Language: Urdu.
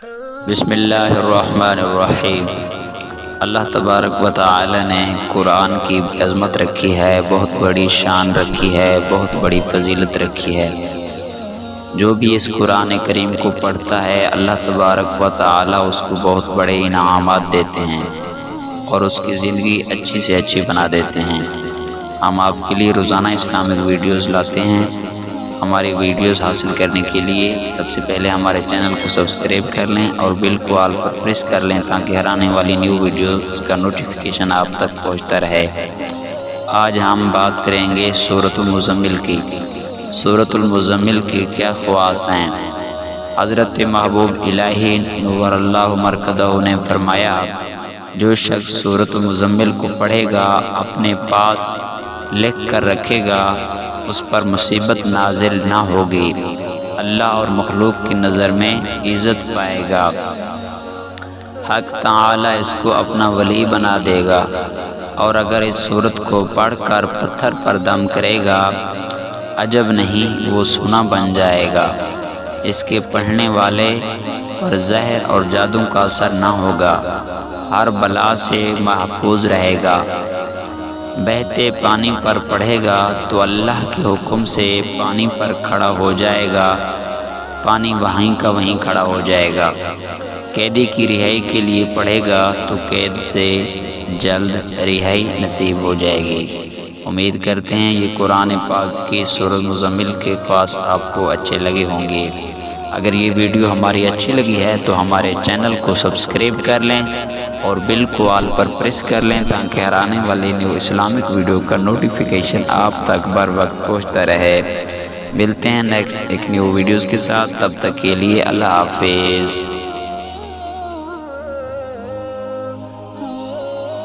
بسم اللہ الرحمن الرحیم۔ اللہ تبارک و تعالی نے قرآن کی عظمت رکھی ہے، بہت بڑی شان رکھی ہے، بہت بڑی فضیلت رکھی ہے۔ جو بھی اس قرآن کریم کو پڑھتا ہے اللہ تبارک و تعالی اس کو بہت بڑے انعامات دیتے ہیں اور اس کی زندگی اچھی سے اچھی بنا دیتے ہیں۔ ہم آپ کے لیے روزانہ اسلامک ویڈیوز لاتے ہیں۔ ہماری ویڈیوز حاصل کرنے کے لیے سب سے پہلے ہمارے چینل کو سبسکرائب کر لیں اور بیل کو آل پر پریس کر لیں تاکہ ہر آنے والی نیو ویڈیوز کا نوٹیفیکیشن آپ تک پہنچتا رہے۔ آج ہم بات کریں گے سورۃ المزمل کی۔ سورۃ المزمل کی کیا خواص ہیں؟ حضرت محبوب الہی نور اللہ مرکزہ نے فرمایا، جو شخص سورۃ المزمل کو پڑھے گا، اپنے پاس لکھ کر رکھے گا، اس پر مصیبت نازل نہ ہوگی، اللہ اور مخلوق کی نظر میں عزت پائے گا، حق تعالی اس کو اپنا ولی بنا دے گا، اور اگر اس سورت کو پڑھ کر پتھر پر دم کرے گا، عجب نہیں وہ سونا بن جائے گا، اس کے پڑھنے والے پر زہر اور جادو کا اثر نہ ہوگا، ہر بلا سے محفوظ رہے گا، بہتے پانی پر پڑھے گا تو اللہ کے حکم سے پانی پر کھڑا ہو جائے گا، پانی وہیں کا وہیں کھڑا ہو جائے گا، قیدی کی رہائی کے لیے پڑھے گا تو قید سے جلد رہائی نصیب ہو جائے گی۔ امید کرتے ہیں یہ قرآن پاک کی سورۃ مزمل کے خاص آپ کو اچھے لگے ہوں گے۔ اگر یہ ویڈیو ہماری اچھی لگی ہے تو ہمارے چینل کو سبسکرائب کر لیں اور بیل کو آل پر پریس کر لیں تاکہ ہر آنے والی نیو اسلامک ویڈیو کا نوٹیفیکیشن آپ تک بر وقت پہنچتا رہے۔ ملتے ہیں نیکسٹ ایک نیو ویڈیوز کے ساتھ، تب تک کے لیے اللہ حافظ۔